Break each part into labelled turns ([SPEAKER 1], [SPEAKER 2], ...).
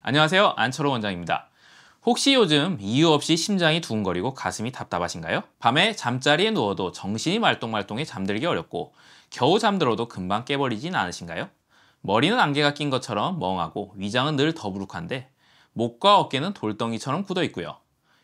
[SPEAKER 1] 안녕하세요. 안철호 원장입니다. 혹시 요즘 이유 없이 심장이 두근거리고 가슴이 답답하신가요? 밤에 잠자리에 누워도 정신이 말똥말똥해 잠들기 어렵고 겨우 잠들어도 금방 깨버리진 않으신가요? 머리는 안개가 낀 것처럼 멍하고 위장은 늘 더부룩한데 목과 어깨는 돌덩이처럼 굳어 있고요.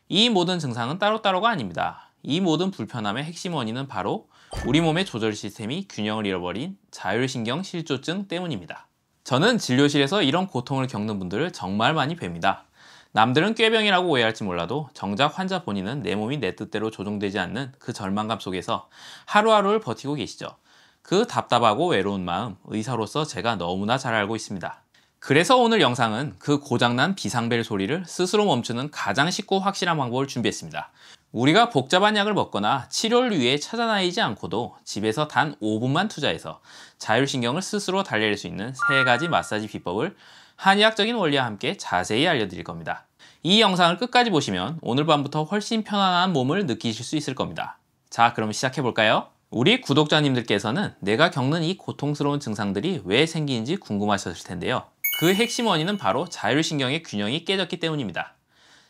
[SPEAKER 1] 이 모든 증상은 따로따로가 아닙니다. 이 모든 불편함의 핵심 원인은 바로 우리 몸의 조절 시스템이 균형을 잃어버린 자율신경 실조증 때문입니다. 저는 진료실에서 이런 고통을 겪는 분들을 정말 많이 뵙니다. 남들은 꾀병이라고 오해할지 몰라도 정작 환자 본인은 내 몸이 내 뜻대로 조종되지 않는 그 절망감 속에서 하루하루를 버티고 계시죠. 그 답답하고 외로운 마음, 의사로서 제가 너무나 잘 알고 있습니다. 그래서 오늘 영상은 그 고장난 비상벨 소리를 스스로 멈추는 가장 쉽고 확실한 방법을 준비했습니다. 우리가 복잡한 약을 먹거나 치료를 위해 찾아다니지 않고도 집에서 단 5분만 투자해서 자율신경을 스스로 달랠 수 있는 3가지 마사지 비법을 한의학적인 원리와 함께 자세히 알려드릴 겁니다. 이 영상을 끝까지 보시면 오늘 밤부터 훨씬 편안한 몸을 느끼실 수 있을 겁니다. 자, 그럼 시작해볼까요? 우리 구독자님들께서는 내가 겪는 이 고통스러운 증상들이 왜 생기는지 궁금하셨을 텐데요. 그 핵심 원인은 바로 자율신경의 균형이 깨졌기 때문입니다.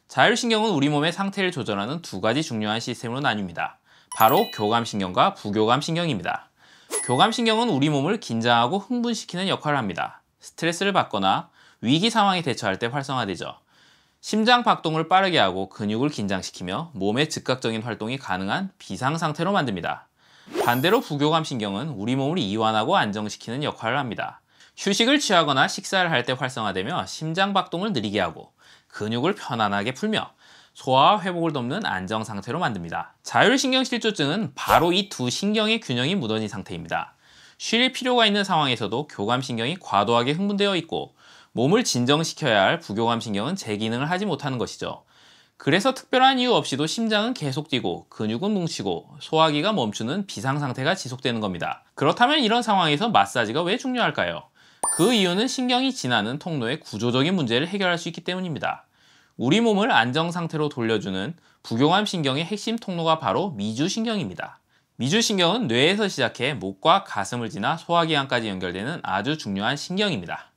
[SPEAKER 1] 자율신경은 우리 몸의 상태를 조절하는 2가지 중요한 시스템으로 나뉩니다. 바로 교감신경과 부교감신경입니다. 교감신경은 우리 몸을 긴장하고 흥분시키는 역할을 합니다. 스트레스를 받거나 위기 상황에 대처할 때 활성화되죠. 심장 박동을 빠르게 하고 근육을 긴장시키며 몸의 즉각적인 활동이 가능한 비상상태로 만듭니다. 반대로 부교감신경은 우리 몸을 이완하고 안정시키는 역할을 합니다. 휴식을 취하거나 식사를 할 때 활성화되며 심장 박동을 느리게 하고 근육을 편안하게 풀며 소화와 회복을 돕는 안정 상태로 만듭니다. 자율신경 실조증은 바로 이 두 신경의 균형이 무너진 상태입니다. 쉴 필요가 있는 상황에서도 교감신경이 과도하게 흥분되어 있고 몸을 진정시켜야 할 부교감신경은 제 기능을 하지 못하는 것이죠. 그래서 특별한 이유 없이도 심장은 계속 뛰고 근육은 뭉치고 소화기가 멈추는 비상상태가 지속되는 겁니다. 그렇다면 이런 상황에서 마사지가 왜 중요할까요? 그 이유는 신경이 지나는 통로의 구조적인 문제를 해결할 수 있기 때문입니다. 우리 몸을 안정상태로 돌려주는 부교감신경의 핵심 통로가 바로 미주신경입니다. 미주신경은 뇌에서 시작해 목과 가슴을 지나 소화기관까지 연결되는 아주 중요한 신경입니다.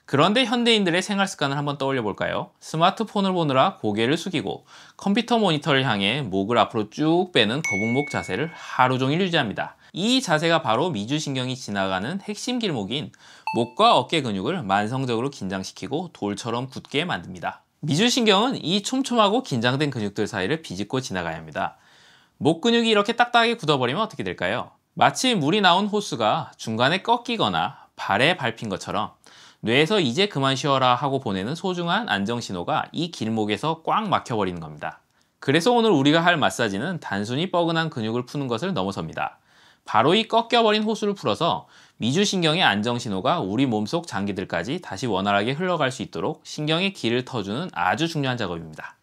[SPEAKER 1] 그런데 현대인들의 생활 습관을 한번 떠올려 볼까요? 스마트폰을 보느라 고개를 숙이고 컴퓨터 모니터를 향해 목을 앞으로 쭉 빼는 거북목 자세를 하루 종일 유지합니다. 이 자세가 바로 미주신경이 지나가는 핵심 길목인 목과 어깨 근육을 만성적으로 긴장시키고 돌처럼 굳게 만듭니다. 미주신경은 이 촘촘하고 긴장된 근육들 사이를 비집고 지나가야 합니다. 목 근육이 이렇게 딱딱하게 굳어버리면 어떻게 될까요? 마치 물이 나온 호스가 중간에 꺾이거나 발에 밟힌 것처럼 뇌에서 이제 그만 쉬어라 하고 보내는 소중한 안정신호가 이 길목에서 꽉 막혀버리는 겁니다. 그래서 오늘 우리가 할 마사지는 단순히 뻐근한 근육을 푸는 것을 넘어섭니다. 바로 이 꺾여버린 호수를 풀어서 미주신경의 안정신호가 우리 몸속 장기들까지 다시 원활하게 흘러갈 수 있도록 신경의 길을 터주는 아주 중요한 작업입니다.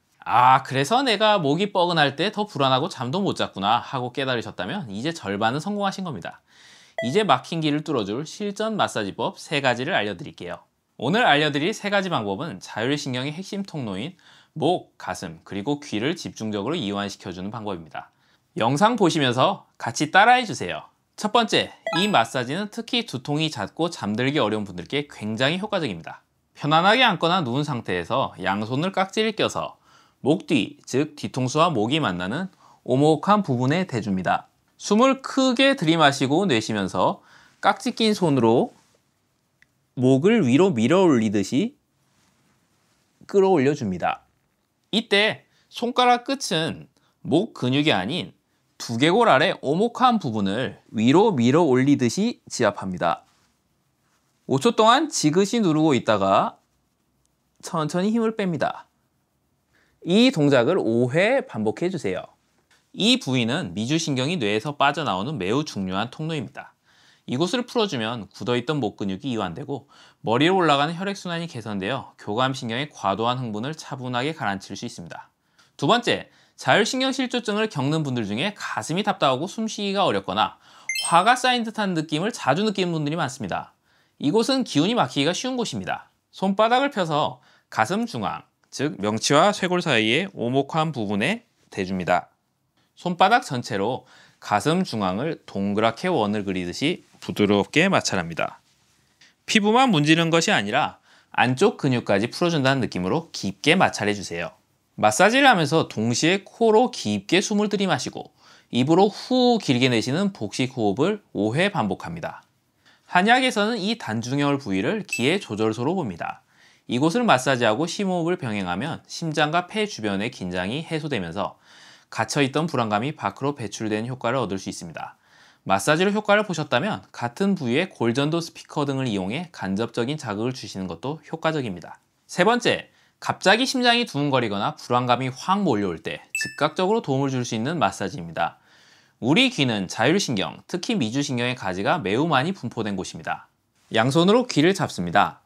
[SPEAKER 1] 그래서 내가 목이 뻐근할 때 더 불안하고 잠도 못 잤구나 하고 깨달으셨다면 이제 절반은 성공하신 겁니다. 이제 막힌 길을 뚫어줄 실전 마사지법 3가지를 알려드릴게요. 오늘 알려드릴 3가지 방법은 자율신경의 핵심 통로인 목, 가슴, 그리고 귀를 집중적으로 이완시켜주는 방법입니다. 영상 보시면서 같이 따라해주세요. 첫 번째, 이 마사지는 특히 두통이 잦고 잠들기 어려운 분들께 굉장히 효과적입니다. 편안하게 앉거나 누운 상태에서 양손을 깍지를 껴서 목 뒤, 즉 뒤통수와 목이 만나는 오목한 부분에 대줍니다. 숨을 크게 들이마시고 내쉬면서 깍지 낀 손으로 목을 위로 밀어 올리듯이 끌어올려 줍니다. 이때 손가락 끝은 목 근육이 아닌 두개골 아래 오목한 부분을 위로 밀어 올리듯이 지압합니다. 5초 동안 지그시 누르고 있다가 천천히 힘을 뺍니다. 이 동작을 5회 반복해 주세요. 이 부위는 미주신경이 뇌에서 빠져나오는 매우 중요한 통로입니다. 이곳을 풀어주면 굳어있던 목 근육이 이완되고 머리로 올라가는 혈액순환이 개선되어 교감신경의 과도한 흥분을 차분하게 가라앉힐 수 있습니다. 두 번째, 자율신경 실조증을 겪는 분들 중에 가슴이 답답하고 숨쉬기가 어렵거나 화가 쌓인 듯한 느낌을 자주 느끼는 분들이 많습니다. 이곳은 기운이 막히기가 쉬운 곳입니다. 손바닥을 펴서 가슴 중앙, 즉 명치와 쇄골 사이의 오목한 부분에 대줍니다. 손바닥 전체로 가슴 중앙을 동그랗게 원을 그리듯이 부드럽게 마찰합니다. 피부만 문지르는 것이 아니라 안쪽 근육까지 풀어준다는 느낌으로 깊게 마찰해주세요. 마사지를 하면서 동시에 코로 깊게 숨을 들이마시고 입으로 후 길게 내쉬는 복식 호흡을 5회 반복합니다. 한의학에서는 이 단중혈 부위를 기의 조절소로 봅니다. 이곳을 마사지하고 심호흡을 병행하면 심장과 폐 주변의 긴장이 해소되면서 갇혀있던 불안감이 밖으로 배출되는 효과를 얻을 수 있습니다. 마사지로 효과를 보셨다면 같은 부위에 골전도 스피커 등을 이용해 간접적인 자극을 주시는 것도 효과적입니다. 세 번째, 갑자기 심장이 두근거리거나 불안감이 확 몰려올 때 즉각적으로 도움을 줄 수 있는 마사지입니다. 우리 귀는 자율신경, 특히 미주신경의 가지가 매우 많이 분포된 곳입니다. 양손으로 귀를 잡습니다.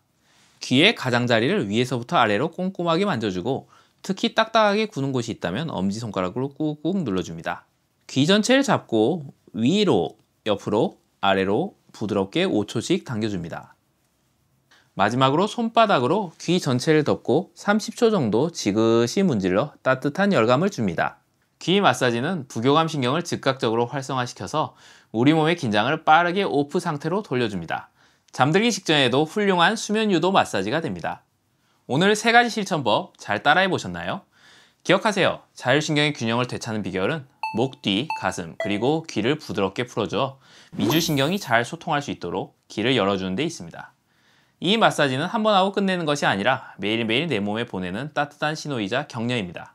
[SPEAKER 1] 귀의 가장자리를 위에서부터 아래로 꼼꼼하게 만져주고 특히 딱딱하게 구는 곳이 있다면 엄지손가락으로 꾹꾹 눌러줍니다. 귀 전체를 잡고 위로, 옆으로, 아래로 부드럽게 5초씩 당겨줍니다. 마지막으로 손바닥으로 귀 전체를 덮고 30초 정도 지그시 문질러 따뜻한 열감을 줍니다. 귀 마사지는 부교감 신경을 즉각적으로 활성화시켜서 우리 몸의 긴장을 빠르게 오프 상태로 돌려줍니다. 잠들기 직전에도 훌륭한 수면 유도 마사지가 됩니다. 오늘 3가지 실천법 잘 따라해 보셨나요? 기억하세요. 자율신경의 균형을 되찾는 비결은 목 뒤, 가슴, 그리고 귀를 부드럽게 풀어줘 미주신경이 잘 소통할 수 있도록 길을 열어주는 데 있습니다. 이 마사지는 한 번 하고 끝내는 것이 아니라 매일매일 내 몸에 보내는 따뜻한 신호이자 격려입니다.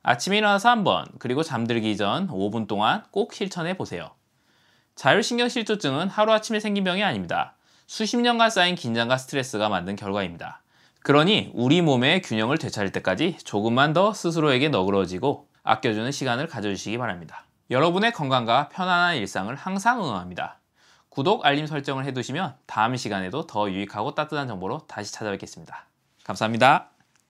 [SPEAKER 1] 아침에 일어나서 한번, 그리고 잠들기 전 5분 동안 꼭 실천해 보세요. 자율신경실조증은 하루아침에 생긴 병이 아닙니다. 수십 년간 쌓인 긴장과 스트레스가 만든 결과입니다. 그러니 우리 몸의 균형을 되찾을 때까지 조금만 더 스스로에게 너그러지고 아껴주는 시간을 가져주시기 바랍니다. 여러분의 건강과 편안한 일상을 항상 응원합니다. 구독, 알림 설정을 해두시면 다음 시간에도 더 유익하고 따뜻한 정보로 다시 찾아뵙겠습니다. 감사합니다.